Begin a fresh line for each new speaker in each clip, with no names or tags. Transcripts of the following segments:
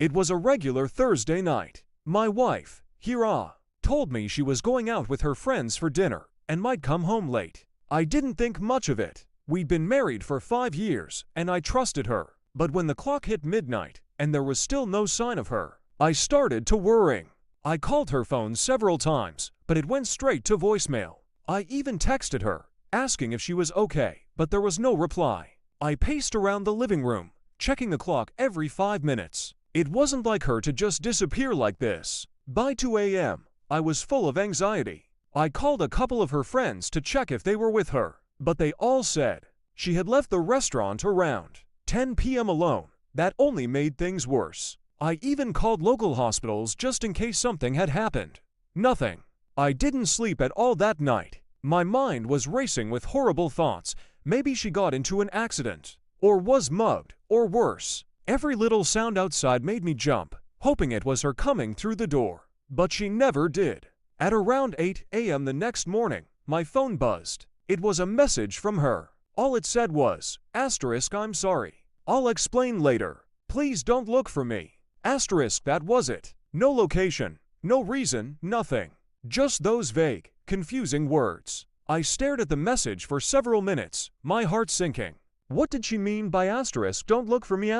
It was a regular Thursday night. My wife, Hira, told me she was going out with her friends for dinner and might come home late. I didn't think much of it. We'd been married for 5 years and I trusted her. But when the clock hit midnight and there was still no sign of her, I started to worrying. I called her phone several times, but it went straight to voicemail. I even texted her, asking if she was okay, but there was no reply. I paced around the living room, checking the clock every 5 minutes. It wasn't like her to just disappear like this. By 2 a.m., I was full of anxiety. I called a couple of her friends to check if they were with her, but they all said she had left the restaurant around 10 p.m. alone. That only made things worse. I even called local hospitals just in case something had happened. Nothing. I didn't sleep at all that night. My mind was racing with horrible thoughts. Maybe she got into an accident, or was mugged, or worse. Every little sound outside made me jump, hoping it was her coming through the door. But she never did. At around 8 a.m. the next morning, my phone buzzed. It was a message from her. All it said was, "I'm sorry. I'll explain later. Please don't look for me." That was it. No location, no reason, nothing. Just those vague, confusing words. I stared at the message for several minutes, my heart sinking. What did she mean by "don't look for me"?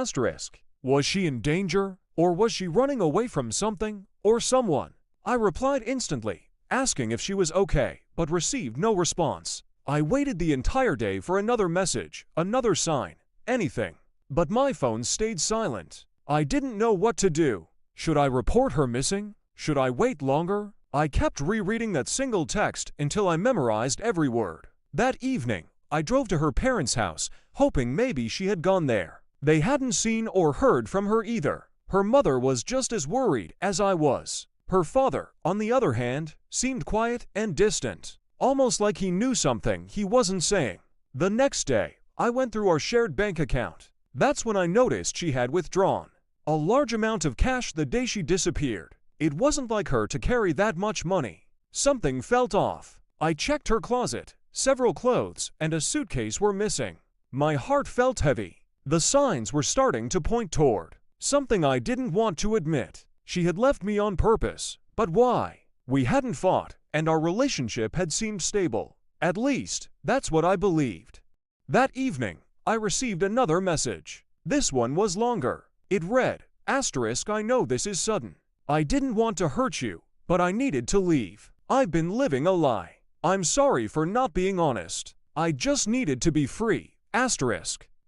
Was she in danger? Or was she running away from something or someone? I replied instantly, asking if she was okay, but received no response. I waited the entire day for another message, another sign, anything. But my phone stayed silent. I didn't know what to do. Should I report her missing? Should I wait longer? I kept rereading that single text until I memorized every word. That evening, I drove to her parents' house, hoping maybe she had gone there. They hadn't seen or heard from her either. Her mother was just as worried as I was. Her father, on the other hand, seemed quiet and distant, almost like he knew something he wasn't saying. The next day, I went through our shared bank account. That's when I noticed she had withdrawn a large amount of cash the day she disappeared. It wasn't like her to carry that much money. Something felt off. I checked her closet. Several clothes and a suitcase were missing. My heart felt heavy. The signs were starting to point toward something I didn't want to admit. She had left me on purpose. But why? We hadn't fought, and our relationship had seemed stable. At least, that's what I believed. That evening, I received another message. This one was longer. It read, "I know this is sudden. I didn't want to hurt you, but I needed to leave. I've been living a lie. I'm sorry for not being honest. I just needed to be free."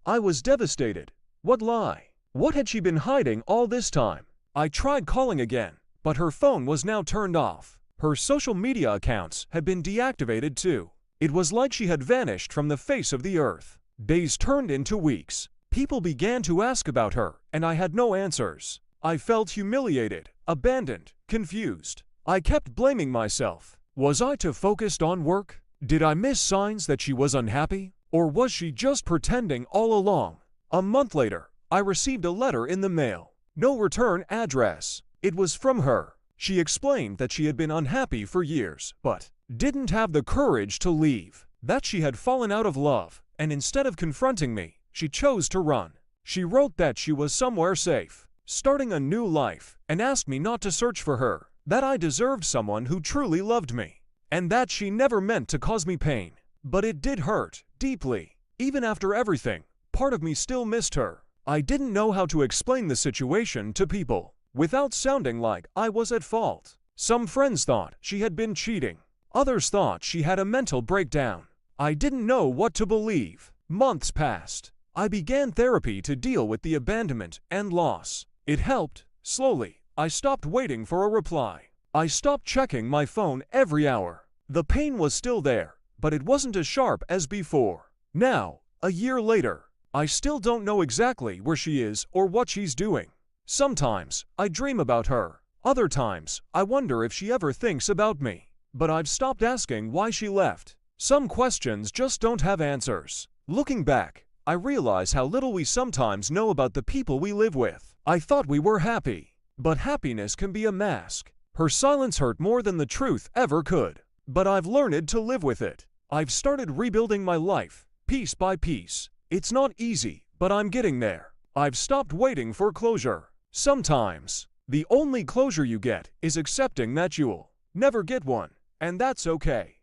I was devastated. What lie? What had she been hiding all this time? I tried calling again, but her phone was now turned off. Her social media accounts had been deactivated too. It was like she had vanished from the face of the earth. Days turned into weeks. People began to ask about her, and I had no answers. I felt humiliated, abandoned, confused. I kept blaming myself. Was I too focused on work? Did I miss signs that she was unhappy? Or was she just pretending all along? A month later, I received a letter in the mail. No return address. It was from her. She explained that she had been unhappy for years, but didn't have the courage to leave. That she had fallen out of love, and instead of confronting me, she chose to run. She wrote that she was somewhere safe, starting a new life, and asked me not to search for her, that I deserved someone who truly loved me, and that she never meant to cause me pain. But it did hurt, deeply. Even after everything, part of me still missed her. I didn't know how to explain the situation to people, without sounding like I was at fault. Some friends thought she had been cheating. Others thought she had a mental breakdown. I didn't know what to believe. Months passed. I began therapy to deal with the abandonment and loss. It helped. Slowly, I stopped waiting for a reply. I stopped checking my phone every hour. The pain was still there, but it wasn't as sharp as before. Now, a year later, I still don't know exactly where she is or what she's doing. Sometimes, I dream about her. Other times, I wonder if she ever thinks about me. But I've stopped asking why she left. Some questions just don't have answers. Looking back, I realize how little we sometimes know about the people we live with. I thought we were happy, but happiness can be a mask. Her silence hurt more than the truth ever could. But I've learned to live with it. I've started rebuilding my life, piece by piece. It's not easy, but I'm getting there. I've stopped waiting for closure. Sometimes, the only closure you get is accepting that you'll never get one, and that's okay.